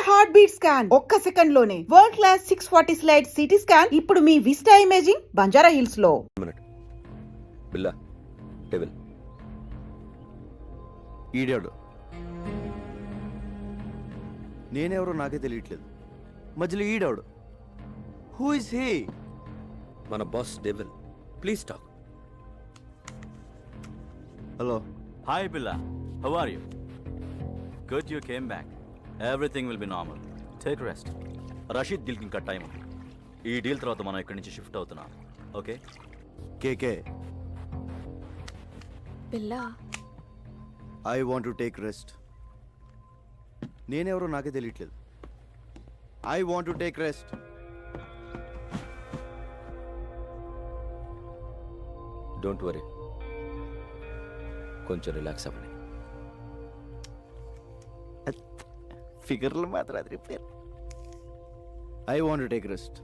Heart beat scan ఒక్క second లోనే world class 640 slide CT scan ఇప్పుడు మీ విస్టా ఇమేజింగ్ బంజారా హిల్స్ లో. బిల్లా డెవిల్ ఈడాడు నేనెవరో నాకే తెలియట్లేదు. మధ్యలో ఈడాడు. Who is he? మన boss devil. Please talk. Hello. Hi Billa, how are you? Good you came back. Everything will be normal. Take rest. Rashid డీల్కి ఇంకా టైం ఉంది. ఈ డీల్ తర్వాత మనం ఇక్కడి నుంచి షిఫ్ట్ అవుతున్నాం. Okay KK, Billa, I want to take rest. నేనెవరో నాకే తెలియట్లేదు. I want to take rest. Don't worry, కొంచెం రిలాక్స్ అవ్వండి. ఫిగర్లు మాత్రం అది repair. I want to take rest.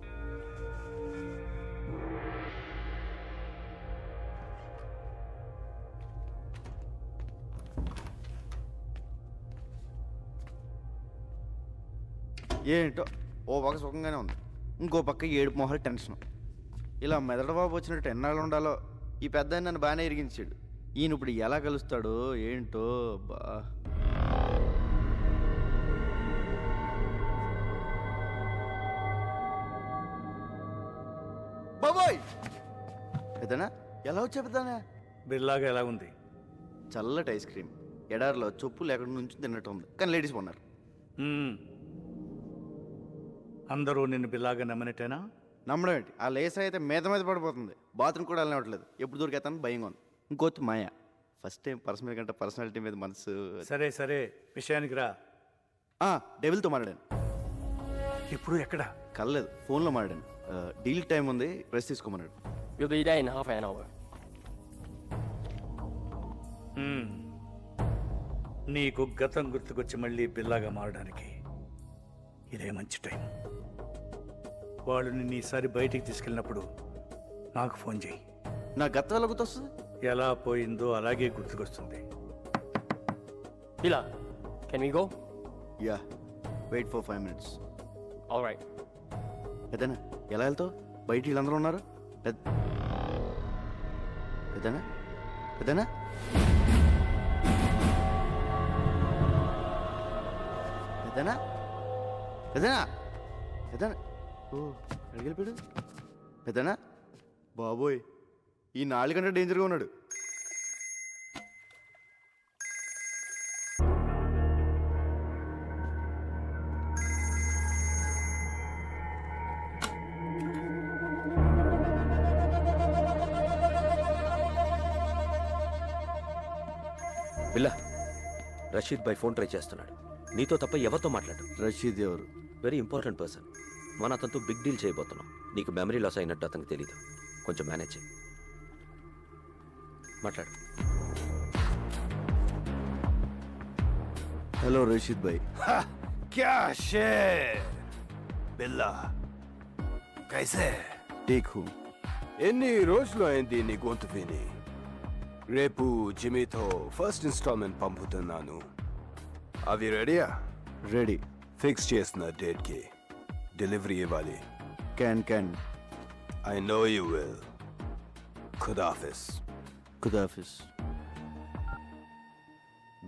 ఏంటో ఓ పక్క సుఖంగానే ఉంది, ఇంకో పక్క ఏడుపు మొహాలు టెన్షన్. ఇలా మెదడు బాబు వచ్చినట్టు ఎన్నాళ్ళు ఉండాలో. ఈ పెద్ద నన్ను బాగానే ఇరిగించాడు. ఈయన ఇప్పుడు ఎలా కలుస్తాడో ఏంటో. బా బాబోయ్, పెద్దనా ఎలా వచ్చా పెద్దనా? బిర్లాగా ఎలా ఉంది? చల్లటి ఐస్ క్రీమ్, ఎడారిలో చొప్పులు ఎక్కడి నుంచి తిన్నట్టు ఉంది. కానీ లేడీస్ ఉన్నారు. అందరూ నిన్ను బిల్లాగా నమ్మనట్టేనా? నమ్మడం ఏంటి? ఆ లేస్ అయితే మీద మీద పడిపోతుంది. బాత్రూమ్ కూడా వెళ్ళనివ్వట్లేదు. ఎప్పుడు దొరికేతాను భయంగా ఉంది. ఇంకోటి మాయ. ఫస్ట్ టైం పర్సన్ మీద కంటే పర్సనాలిటీ మీద మనసు. సరే సరే, విషయానికి రా. డెవిల్తో మాట్లాడాను. ఇప్పుడు ఎక్కడ? కలలేదు, ఫోన్లో మాట్లాడాను. డీల్ టైం ఉంది, rest తీసుకోమన్నాడు. You'll be there in half an hour. నీకు గతం గుర్తుకొచ్చి మళ్ళీ బిల్లాగా మారడానికి ఇదే మంచి టైం. వాళ్ళు నిన్ను ఈసారి బయటికి తీసుకెళ్ళినప్పుడు నాకు ఫోన్ చేయి. నా గతం ఎలా గుర్తొస్తుంది? ఎలా పోయిందో అలాగే గుర్తుకొస్తుంది. Billa, can we go? Yeah, wait for 5 minutes. All right. పెద్దనా ఎలా వెళ్తావు? బయట వీళ్ళందరూ ఉన్నారు. పెద్దనా పెద్దనా పెద్దనా పెద్దనా పెద్దనా ఓ అడిగిపోయాడు. పెద్దనా బాబోయ్, ఈ 4 గంటల డేంజర్గా ఉన్నాడు. బిల్లా, రషీద్ బై ఫోన్ ట్రై చేస్తున్నాడు. నీతో తప్ప ఎవరితో మాట్లాడు. రషీద్ ఎవరు? Very important person. మన అతనితో బిగ్ డీల్ చేయబోతున్నాం. నీకు మెమరీ లాస్ అయినట్టు అతనికి తెలీదు. కొంచెం మేనేజ్ చేయి. మాట్లాడు. హలో రషీద్ భాయ్. क्या शेर बिल्ला कैसे టేక్ హూ. ఎన్ని రోజులు అయింది నీ గొంతు విని. రేపు జిమీతో ఫస్ట్ ఇన్స్టాల్మెంట్ పంపుతున్నాను. అవి రెడీయా? రెడీ. ఫిక్స్ చేసిన డేట్కి డెలివరీ ఇవ్వాలి. Can I know you will. ఖుదాఫిస్. ఖుదాఫిస్.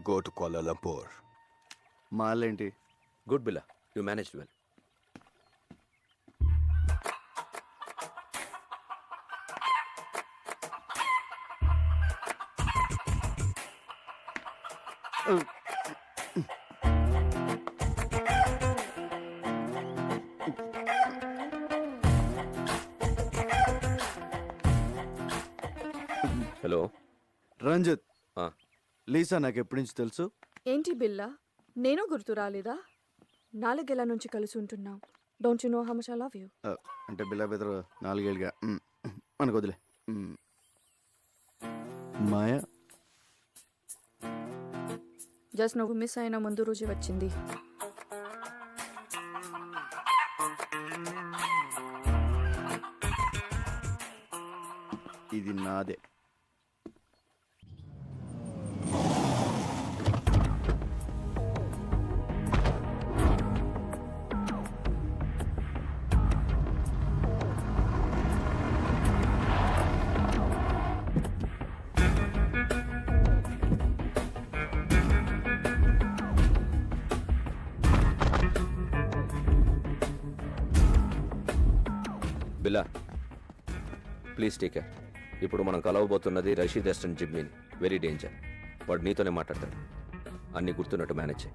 Go to Kuala Lumpur. మాలేంటి? Good Billa, you manage well. Hello Ranjit. Lisa నాకు ఎప్పటి నుంచి తెలుసు. ఏంటి బిల్లా, నేను గుర్తు రాలేదా? 4 ఏళ్ల నుంచి కలిసి ఉంటున్నాం. Don't you know how much I love you? అంటే బిల్లా బెదరు 4 ఏళ్ళుగా మనకు వదిలే. మాయా జస్ట్ నువ్వు మిస్ అయిన ముందు రోజు వచ్చింది. ఇది నాదే. బిల్లా ప్లీజ్ టేక్ కేర్. ఇప్పుడు మనం కలవబోతున్నది రషీద్ ఎస్టన్ జిమ్మీని. Very danger. వాడు నీతోనే మాట్లాడతాడు. అన్నీ గుర్తున్నట్టు మేనేజ్ చేయి.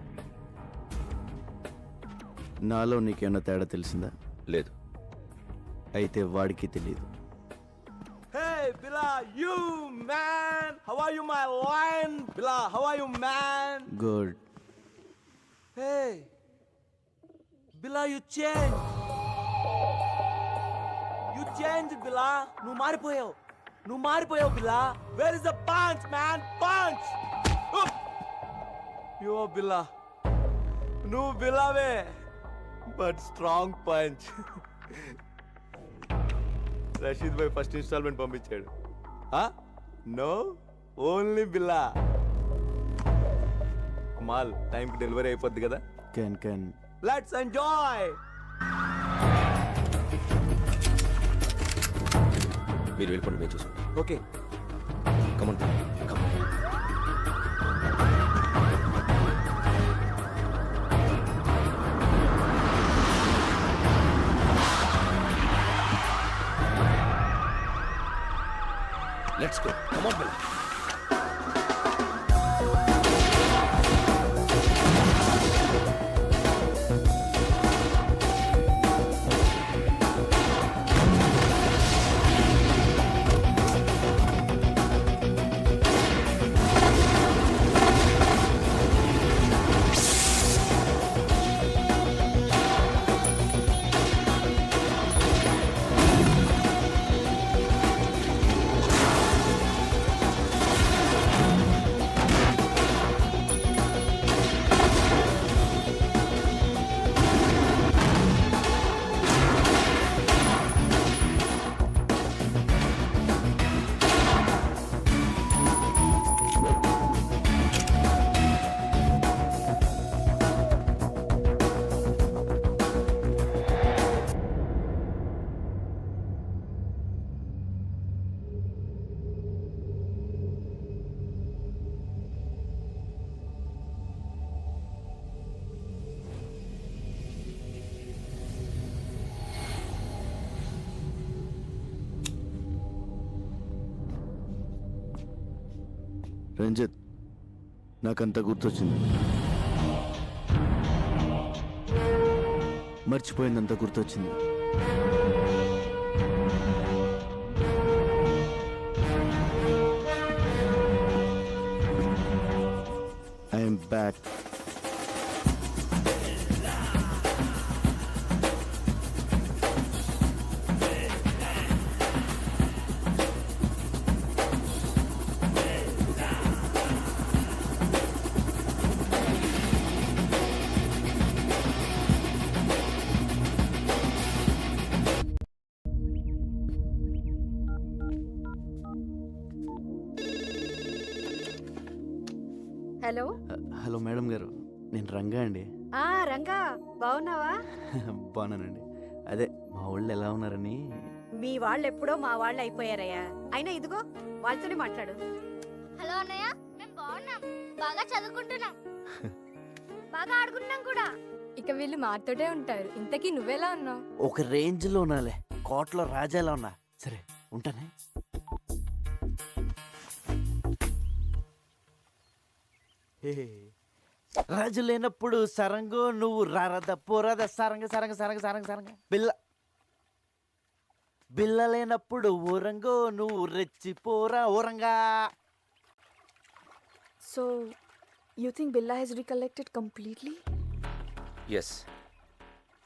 నాలో నీకేమన్నా తేడా తెలిసిందా? లేదు. అయితే వాడికి తెలియదు. Hey, Billa, you man! How are you, my lion? Billa, how are you, man? Good. Hey, Billa, you changed. You changed, Billa. నువ్వు మారిపోయావు, Billa. Where is the punch, man? Punch! You are Billa. నువ్వు Billaవే, but strong punch. Rashid bhai first installment పంపించాడు. No, only Billa. మాల్ టైంకి delivery అయిపోద్ది కదా. Can let's enjoy. మీరు వెళ్ళిపోండి, మేము చూసుకుంటాం. Okay. Come on come on. Let's go. Come on Billa. Ranjith, నాకంతా గుర్తొచ్చింది. మర్చిపోయిందంతా గుర్తొచ్చింది. I'm back. Hello. Hello madam garu, నేను రంగా అండి. రంగా, బాగున్నావా? బాగున్నానండి. అదే మా వాళ్ళు ఎలా ఉన్నారని. మీ వాళ్ళు ఎప్పుడో మా వాళ్ళు అయిపోయారయ్యా. అయినా ఇదిగో వాళ్ళతోనే మాట్లాడు. హలో అన్నయ్య, మేము బాగున్నాం, బాగా చదువుకుంటున్నాం, బాగా ఆడుకుంటున్నాం కూడా. ఇక వీళ్ళు మాతోటే ఉంటారు. ఇంతకీ నువ్వెలా ఉన్నావు? ఒక రేంజ్ లో ఉన్నాలే, కోట్లో రాజాలా ఉన్నా. సరే ఉంటానే. రాజు లేనప్పుడు సరంగు, నువ్వు రారద పోరాద సరంగ సరంగ సరంగ సరంగ సరంగ. బిల్ల లేనప్పుడు ఊరంగో, నువ్వు రెచ్చిపోరా ఊరంగా. So you think Billa he's recollected completely? Yes,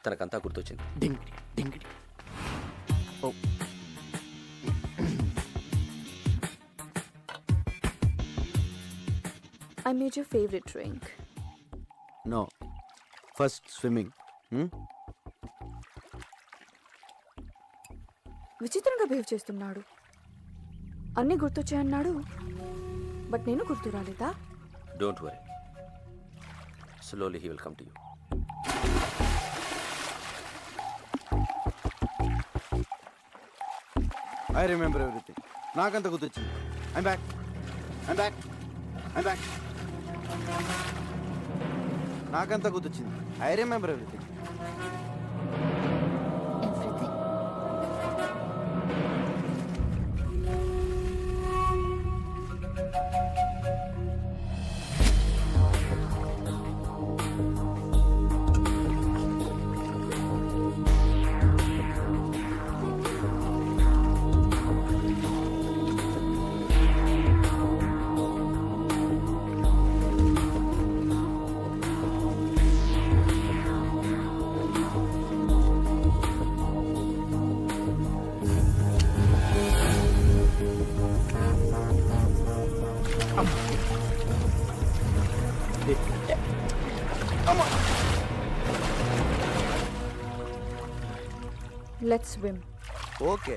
తనకంతా గుర్తొచ్చింది. డింగిడి డింగిడి. Oh I made your favorite drink. No, first swimming. విచిత్రంగా బిహేవ్ చేస్తున్నాడు. అన్నీ గుర్తొచ్చాయన్నాడు, బట్ నేను గుర్తు రాలేదా? Don't worry, slowly he will come to you. I remember everything. నాకంత గుర్తొచ్చింది. I'm back. నాకంతా గుర్తొచ్చింది. I remember everything. Everything. Let's swim. Okay.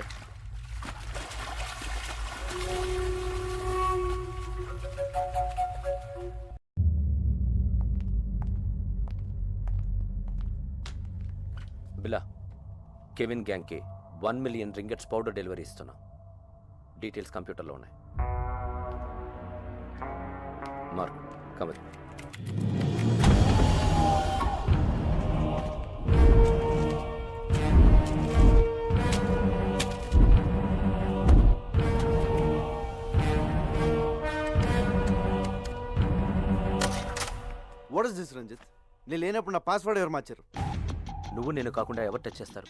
Billa, Kevin గ్యాంగ్కి 1 మిలియన్ రింగెట్స్ పౌడర్ డెలివరీ ఇస్తున్నాం. డీటెయిల్స్ కంప్యూటర్లో ఉన్నాయి. మార్క్ కమర్. What is this Ranjith? నేను లేనప్పుడు నా పాస్వర్డ్ ఎవరు మార్చారు? నువ్వు నేను కాకుండా ఎవరు టచ్ చేస్తారు?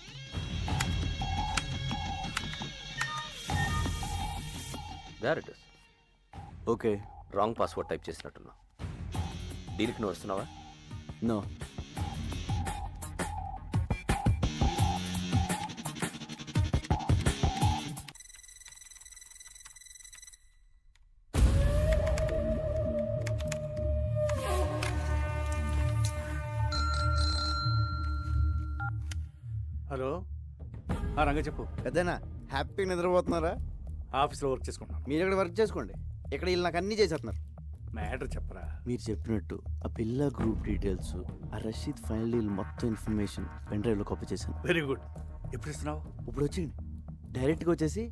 There it is. Okay. Wrong password type చేసినట్టున్నా. డీల్కి నువ్వు వస్తున్నావా? నో. హలో, రంగ చెప్పు. పెద్దనా హ్యాపీగా నిద్రపోతున్నారా? ఆఫీస్లో వర్క్ చేసుకుంటున్నాను. మీరు ఇక్కడ వర్క్ చేసుకోండి, ఇక్కడ వీళ్ళు నాకు అన్నీ చేసేస్తున్నారు. మ్యాటర్ చెప్పరా. మీరు చెప్పినట్టు ఆ పిల్ల గ్రూప్ డీటెయిల్స్, ఆ రషీద్ ఫైనల్ డీల్ మొత్తం ఇన్ఫర్మేషన్ పెన్ డ్రైవ్లో కాపీ చేశాను. Very good. ఎప్పుడు ఇస్తున్నావు? ఇప్పుడు వచ్చేయండి, డైరెక్ట్గా వచ్చేసి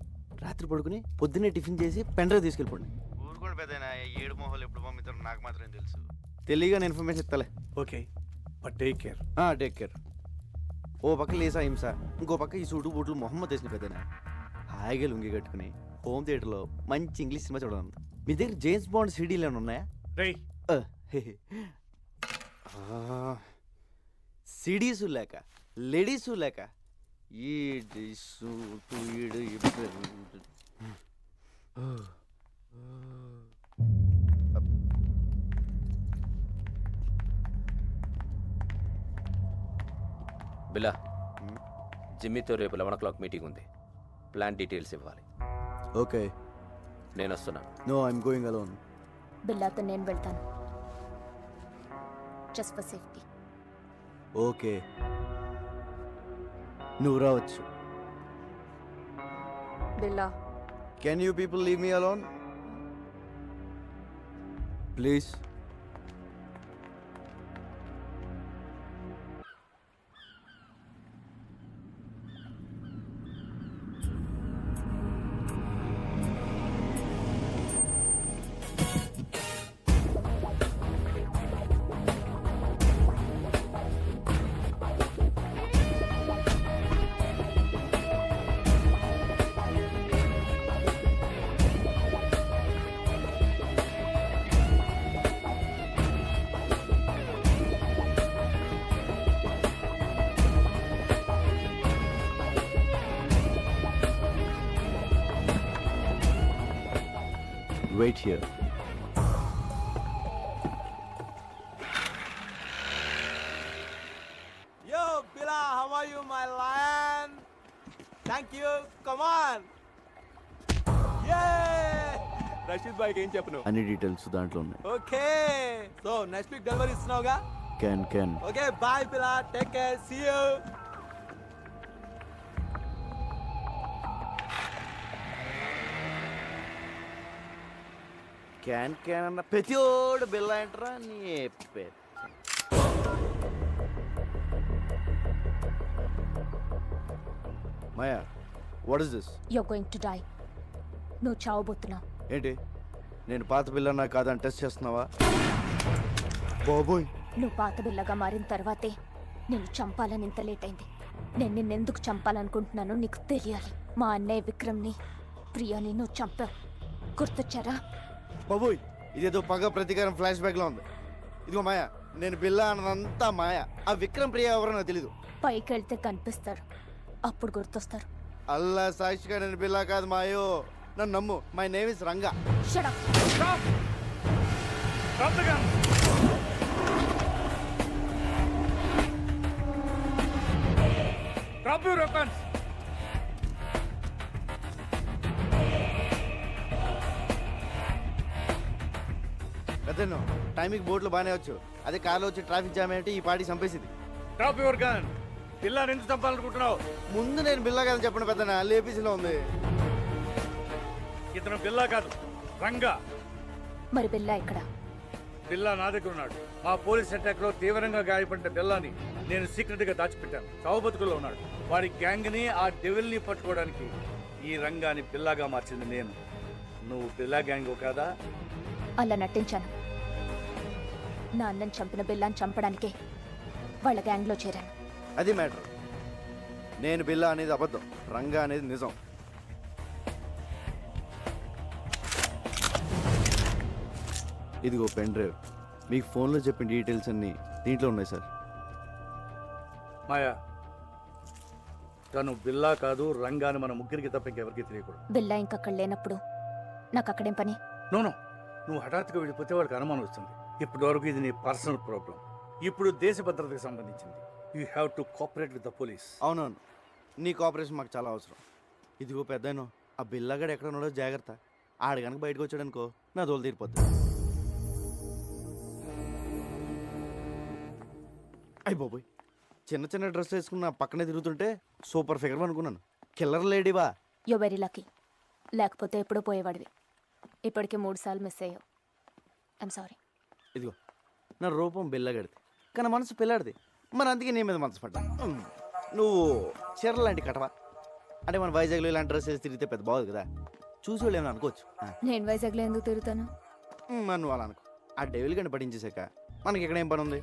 రాత్రి పడుకుని పొద్దున్నే టిఫిన్ చేసి పెన్ డ్రైవ్ తీసుకెళ్ళిపోండి. ఊరుకోండి పెద్దనా, 7 మొహాలు ఎప్పుడు పంపిస్తారో నాకు మాత్రం తెలుసు. తెలియగానే ఇన్ఫర్మేషన్ ఇస్తలే. Okay, but take care. Take care. ఓ పక్క లేసా హింస, ఇంకో పక్క ఈ సూటు బూట్లు మొహమ్మద్ వేసిన పెద్దనా హాయిగా లుంగి కట్టుకుని హోమ్ థియేటర్లో మంచి ఇంగ్లీష్ సినిమా చూడడం. మీ దగ్గర జేమ్స్ బాండ్ సీడీలు ఏమైనా ఉన్నాయా? రేయ్, సిడీసు లేక లేడీసు లేక ఈడు సూటు ఈడు బిలా, జిమ్మీతో రేపు 11 o'clock మీటింగ్ ఉంది. ప్లాన్ డీటెయిల్స్ ఇవ్వాలి. ఓకే. నేను వస్తున్నాను. No, I'm going alone. బిల్లాతో నేను వెళ్తాను, జస్ట్ ఫర్ సేఫ్టీ. ఓకే, నువ్వు రావచ్చు. Billa, can you people leave me alone please? Wait here. Yo, Bila, how are you, my lion? Thank you. Come on. Yeah. Rashid భాయ్కి ఏం చెప్పను? అన్ని డీటెయిల్స్ దాంట్లో ఉన్నాయి. Okay, so next week delivery ఇస్తున్నావుగా? Can. Okay, bye Billa, take care, see you. క్యాన్ అన్న ప్రతిోడు బిల్ల ఏంట్రా నీ మాయా. What is this? You're going to die. నువ్వు చావబోతున్నావు. ఏంటి, నేను పాత బిల్లన్నా కాదని టెస్ట్ చేస్తున్నావా? బాబోయ్, నువ్వు పాత బిల్లగా మారిన తర్వాతే నేను చంపాలని ఇంత లేట్ అయింది. నేను నిన్నెందుకు చంపాలనుకుంటున్నానో నీకు తెలియాలి. మా అన్నయ్య విక్రమ్ని, ప్రియాని నువ్వు చంపావు. గుర్తొచ్చారా? బాబోయ్, ఇదేదో పగ ప్రతీకారం ఫ్లాష్ బ్యాక్ లో ఉంది. ఇదిగో మాయా, నేను బిల్ల అన్నదంతా మాయా. ఆ విక్రమ్ ప్రియ ఎవరో నాకు తెలీదు. పైకి వెళ్తే కనిపిస్తారు, అప్పుడు గుర్తొస్తారు. అల్లా సాక్షిగా నేను బిల్ల కాదు మాయో, నన్ను నమ్ము. My name is Ranga. Shut up. Drop the gun. Drop your weapons. పెద్దను టైంకి బోట్లో బాగానే వచ్చు, అదే కార్లో వచ్చి ట్రాఫిక్ జామ్ ఏంటి ఈ పార్టీ చంపేసింది. Drop your gun. పిల్లని ఎందుకు చంపాలనుకుంటున్నావు? ముందు నేను బిల్లా కదా చెప్పండి పెద్దనా, లేపీసీలో ఉంది. ఇతను బిల్లా కాదు, రంగా. మరి బిల్లా ఇక్కడ బిల్లా నా దగ్గర ఉన్నాడు. మా పోలీస్ అటాక్ లో తీవ్రంగా గాయపడిన బిల్లాని నేను సీక్రెట్ గా దాచిపెట్టాను. చావు బతుకుల్లో ఉన్నాడు. వాడి గ్యాంగ్ ని, ఆ డెవిల్ ని పట్టుకోవడానికి ఈ రంగాని బిల్లాగా మార్చింది నేను. నువ్వు బిల్లా గ్యాంగ్ కాదా? అలా నటించాను. నా అన్నని చంపిన బిల్లాని చంపడానికే వాళ్ళ గ్యాంగ్లో చేరాను. అది మ్యాటర్. నేను బిల్లా అనేది అబద్ధం, రంగా అనేది నిజం. ఇదిగో పెన్ డ్రైవ్. మీకు ఫోన్లో చెప్పిన డీటెయిల్స్ అన్నీ దీంట్లో ఉన్నాయి సార్. మాయా, తను బిల్లా కాదు, రంగాని మన ముగ్గురికి తప్ప ఇంకెవరికి తెలియకూడదు. బిల్లా ఇంకక్కడ లేనప్పుడు నాకు అక్కడేం పని? నోనో, నువ్వు హఠాత్తుగా వెళ్ళిపోతే వాడికి అనుమానం వస్తుంది. ఇప్పటి వరకు ఇది నీ పర్సనల్ ప్రాబ్లం. ఇప్పుడు దేశ భద్రతకు సంబంధించింది. You have to cooperate with the police. అవునవును, నీ కోఆపరేషన్ మాకు చాలా అవసరం. ఇదిగో పెద్దనో, ఆ బిల్లాగాడు ఎక్కడ ఉన్నాడో జాగ్రత్త. ఆడు కనుక బయటకు వచ్చాడనుకో నా దోలు తీరిపోద్ది. అయ్యి బాబోయ్, చిన్న చిన్న డ్రెస్ వేసుకున్న పక్కనే తిరుగుతుంటే సూపర్ ఫిగర్ అనుకున్నాను. కిల్లర్ లేడీవా? యో వెరీ లక్కీ. లేకపోతే ఎప్పుడో పోయేవాడివి. ఇప్పటికే 3 సార్లు మిస్ అయ్యావు. I'm sorry. ఇదిగో, నా రూపం బిల్లగాడిది, కానీ మనసు పిల్లాడిది. మరి అందుకే నీ మీద మనసు పడ్డా. నువ్వు చీర లాంటి కటవా? అంటే మన వైజాగ్లో ఇలాంటి డ్రెస్ వేసి తిరిగితే పెద్ద బాగుంది కదా, చూసి వాళ్ళు ఏమైనా అనుకోవచ్చు. నేను వైజాగ్లో ఎందుకు తిరుగుతాను? మరి నువ్వు అలా అనుకో. ఆ డెవిల్ గంట పట్టించేసాక మనకి ఇక్కడ ఏం పని ఉంది?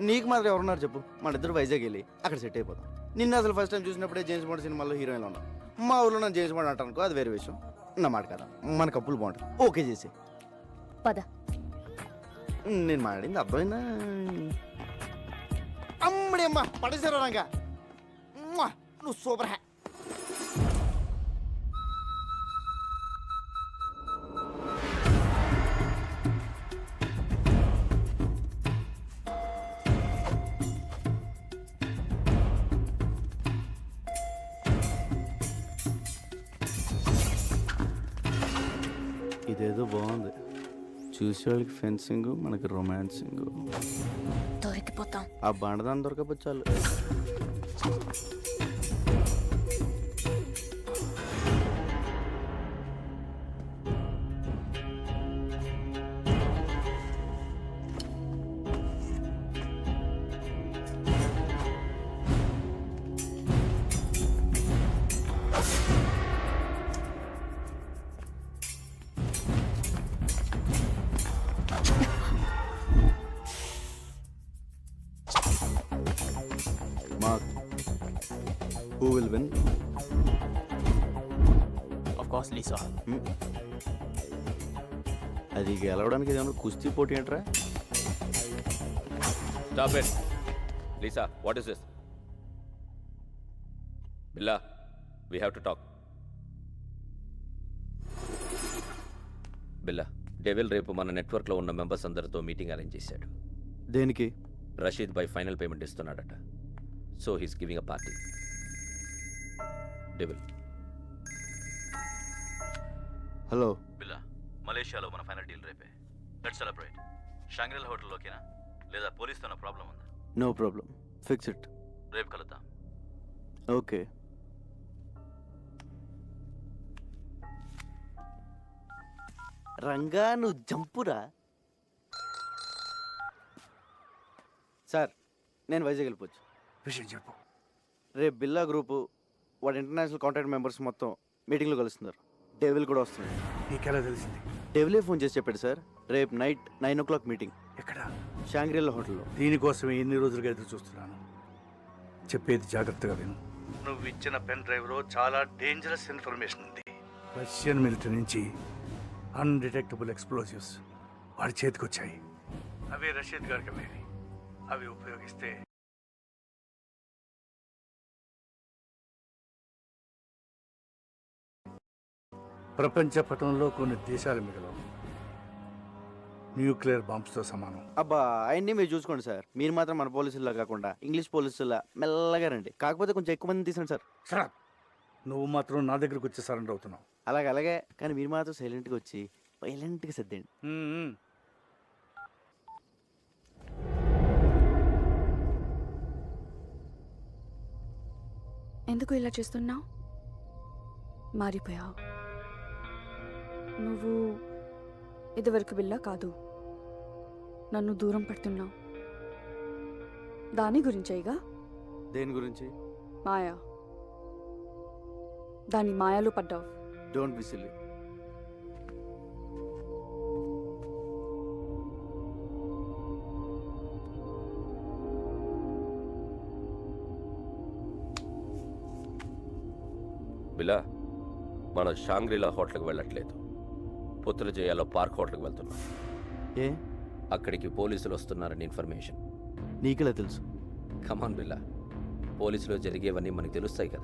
నీకు మాత్రం ఎవరున్నారు చెప్పు? మన ఇద్దరు వైజాగ్ వెళ్ళి అక్కడ సెట్ అయిపోతాం. నిన్న అసలు ఫస్ట్ టైం చూసినప్పుడే జేమ్స్ బాండ్ సినిమాలో హీరోయిన్లో ఉన్నాం. మా ఊళ్ళో నన్ను జేమ్స్ బాండ్ అంటానుకో, అది వేరే విషయం. నా మాట కదా, మన కప్పులు బాగుంటుంది. ఓకే చేసి పద. నేను మాట్లాడింది అర్థమైందా? అమ్మడి అమ్మ పడేసారు రంగా, నువ్వు సూపర్ హ్యా. ఇదేదో బాగుంది. చూసేవాళ్ళకి ఫెన్సింగ్, మనకి రొమాన్సింగ్. దొరికిపోతాం. ఆ బండదాన్ని దొరకపోతే చాలు. Mark, who will win? Of course, Lisa. అది గెలవడానికి ఏదైనా కుస్తీ పోటీ ఏంట్రా? Stop it. Lisa, what is this? Billa, we have to talk. Billa, devil రేపు మన నెట్వర్క్లో ఉన్న మెంబర్స్ అందరితో మీటింగ్ అరేంజ్ చేశాడు. దేనికి? రషీద్ బై ఫైనల్ పేమెంట్ ఇస్తున్నాడట. So he's giving a party. Devil. Hello Billa, మలేషియాలో మన ఫైనల్ డీల్ రేపే. Let's celebrate. షాంగ్రిల్ హోటల్లోకేనా, లేదా పోలీస్తో ప్రాబ్లం ఉందా? No problem, fix it. రేపు కలుద్దాం. ఓకే. రంగా నువ్వు జంపురా. సార్, నేను వైజాగ్ వెళ్ళిపోవచ్చు. విషయం చెప్పు. రేపు బిల్లా గ్రూపు వాడి ఇంటర్నేషనల్ కాంటాక్ట్ మెంబర్స్ మొత్తం మీటింగ్లో కలుస్తున్నారు. డెవిల్ కూడా వస్తుంది. నీకెలా తెలిసింది? డెవిలే ఫోన్ చేసి చెప్పాడు సార్. రేపు నైట్ 9 o'clock మీటింగ్. ఎక్కడ? షాంగ్రిల్లా హోటల్లో. దీనికోసమే ఎన్ని రోజులుగా ఎదురు చూస్తున్నాను. చెప్పేది జాగ్రత్తగా విను. నువ్వు ఇచ్చిన పెన్ డ్రైవ్లో చాలా డేంజరస్ ఇన్ఫర్మేషన్ ఉంది. రష్యన్ మిలిటరీ నుంచి అన్డిటెక్టబుల్ ఎక్స్ప్లోజివ్స్ వాడి చేతికి వచ్చాయి. అవి రషీద్ గారికి అమ్మేవి. అవి ఉపయోగిస్తే ప్రపంచ పటంలో కొన్ని దేశాలు మిగలవు. న్యూక్లియర్ బాంబ్స్తో సమానం. అబ్బా, అవన్నీ మీరు చూసుకోండి సార్. మీరు మాత్రం మన పోలీసుల్లా కాకుండా ఇంగ్లీష్ పోలీసుల్లా మెల్లగా రండి. కాకపోతే కొంచెం ఎక్కువ మంది తీసండి సార్. సరే, నువ్వు మాత్రం నా దగ్గరకు వచ్చి సరెండర్ అవుతున్నావు. అలాగే, కానీ మీరు మాత్రం సైలెంట్గా వచ్చి వైలెంట్గా సర్దండి. ఎందుకు ఇలా చేస్తున్నావు? మారిపోయావు. నువ్వు ఇదివరకు బిల్లా కాదు. నన్ను దూరం పెడుతున్నావు. దాని గురించేగా. దేని గురించి? మాయా. దాని మాయలో పడ్డావు. Don't be silly. బిలా, మనం షాంగ్రీలా హోటల్కి వెళ్ళట్లేదు. పుత్రజయాలో పార్క్ హోటల్కి వెళ్తున్నాం. ఏ? అక్కడికి పోలీసులు వస్తున్నారని ఇన్ఫర్మేషన్. నీకెలా తెలుసు? కమాన్ బిల్లా, పోలీసులో జరిగేవన్నీ మనకు తెలుస్తాయి కదా.